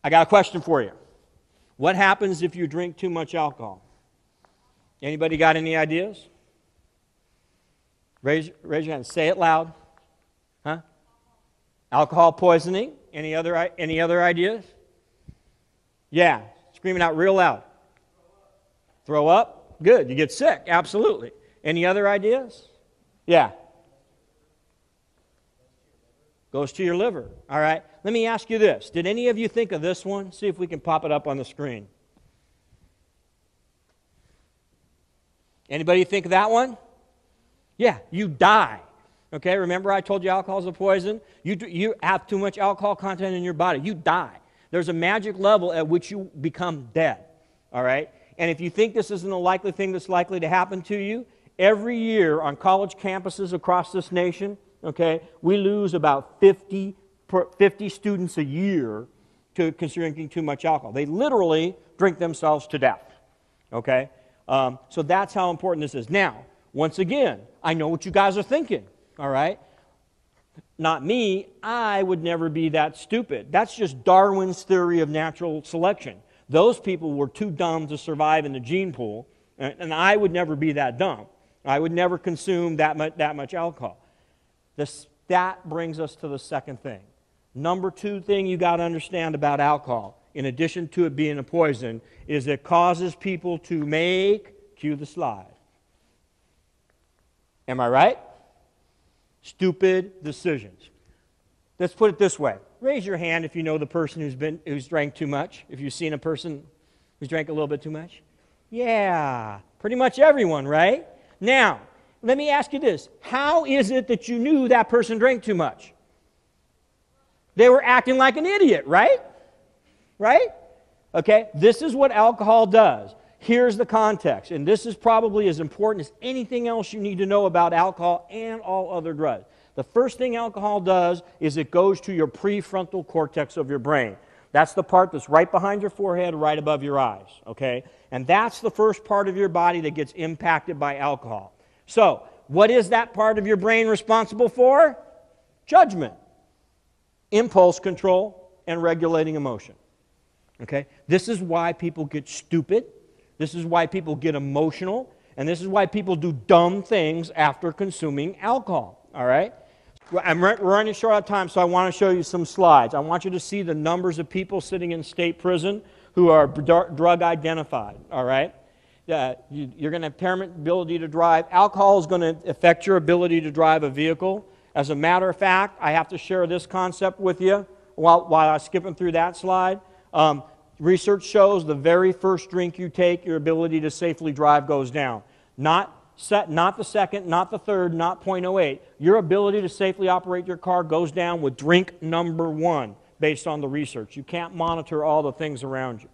I got a question for you. What happens if you drink too much alcohol? Anybody got any ideas? Raise your hand. Say it loud. Huh? Alcohol poisoning. Any other ideas? Yeah. Scream it out real loud. Throw up? Good. You get sick. Absolutely. Any other ideas? Yeah. Goes to your liver. All right. Let me ask you this. Did any of you think of this one? See if we can pop it up on the screen. Anybody think of that one? Yeah, you die. Okay, remember I told you alcohol is a poison? You have too much alcohol content in your body. You die. There's a magic level at which you become dead. All right? And if you think this isn't a likely thing that's likely to happen to you, every year on college campuses across this nation, okay, we lose about 50 students a year to drinking too much alcohol. They literally drink themselves to death. Okay? So that's how important this is. Now, once again, I know what you guys are thinking. All right? Not me. I would never be that stupid. That's just Darwin's theory of natural selection. Those people were too dumb to survive in the gene pool, and I would never be that dumb. I would never consume that much alcohol. That brings us to the second thing. Number two thing you got to understand about alcohol, in addition to it being a poison, is it causes people to make, cue the slide. Am I right? Stupid decisions. Let's put it this way. Raise your hand if you know the person who's drank too much. If you've seen a person who's drank a little bit too much. Yeah, pretty much everyone, right? Now, let me ask you this. How is it that you knew that person drank too much? They were acting like an idiot, right? Right? Okay, this is what alcohol does. Here's the context, and this is probably as important as anything else you need to know about alcohol and all other drugs. The first thing alcohol does is it goes to your prefrontal cortex of your brain. That's the part that's right behind your forehead, right above your eyes, okay? And that's the first part of your body that gets impacted by alcohol. So, what is that part of your brain responsible for? Judgment, impulse control, and regulating emotion. Okay? This is why people get stupid. This is why people get emotional. And this is why people do dumb things after consuming alcohol. All right? We're running short on time, so I want to show you some slides. I want you to see the numbers of people sitting in state prison who are drug identified. All right? You're going to have impairment ability to drive. Alcohol is going to affect your ability to drive a vehicle. As a matter of fact, I have to share this concept with you while I'm skipping through that slide. Research shows the very first drink you take, your ability to safely drive goes down. Not the second, not the third, not 0.08. Your ability to safely operate your car goes down with drink number one based on the research. You can't monitor all the things around you.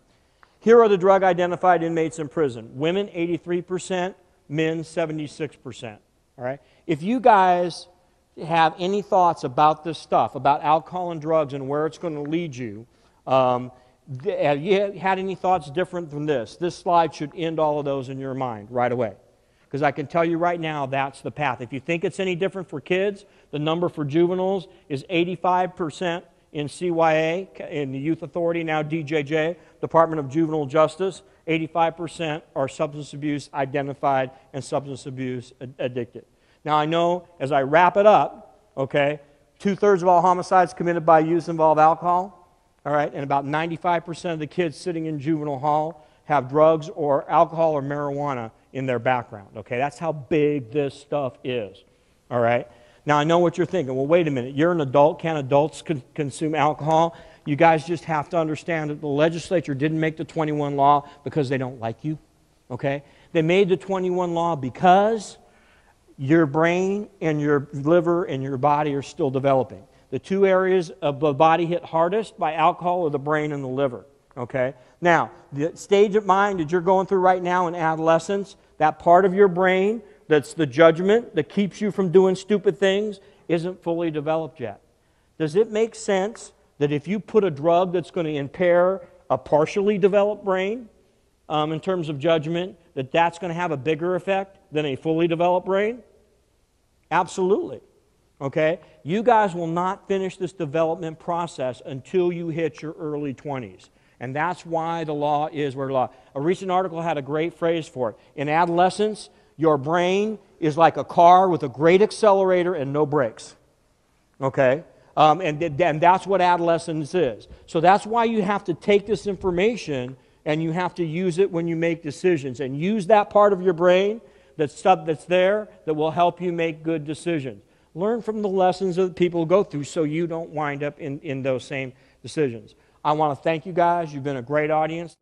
Here are the drug-identified inmates in prison. Women, 83%, men, 76%. All right? If you guys have any thoughts about this stuff, about alcohol and drugs and where it's going to lead you, have you had any thoughts different from this? This slide should end all of those in your mind right away. Because I can tell you right now, that's the path. If you think it's any different for kids, the number for juveniles is 85% in CYA, in the Youth Authority, now DJJ, Department of Juvenile Justice. 85% are substance abuse identified and substance abuse addicted. Now I know, as I wrap it up, okay, 2/3 of all homicides committed by youth involve alcohol. All right, and about 95% of the kids sitting in juvenile hall have drugs or alcohol or marijuana in their background. Okay, that's how big this stuff is. All right, now I know what you're thinking. Well, wait a minute. You're an adult. Can adults consume alcohol? You guys just have to understand that the legislature didn't make the 21 law because they don't like you. Okay, they made the 21 law because your brain and your liver and your body are still developing. The two areas of the body hit hardest by alcohol are the brain and the liver. Okay? Now, the stage of mind that you're going through right now in adolescence, that part of your brain that's the judgment that keeps you from doing stupid things isn't fully developed yet. Does it make sense that if you put a drug that's going to impair a partially developed brain in terms of judgment, that's going to have a bigger effect than a fully developed brain? Absolutely. Okay? You guys will not finish this development process until you hit your early 20s. And that's why the law is where the law. A recent article had a great phrase for it. In adolescence, your brain is like a car with a great accelerator and no brakes. Okay? And that's what adolescence is. So that's why you have to take this information and you have to use it when you make decisions. And use that part of your brain, that stuff that's there, that will help you make good decisions. Learn from the lessons that people go through so you don't wind up in those same decisions. I want to thank you guys. You've been a great audience.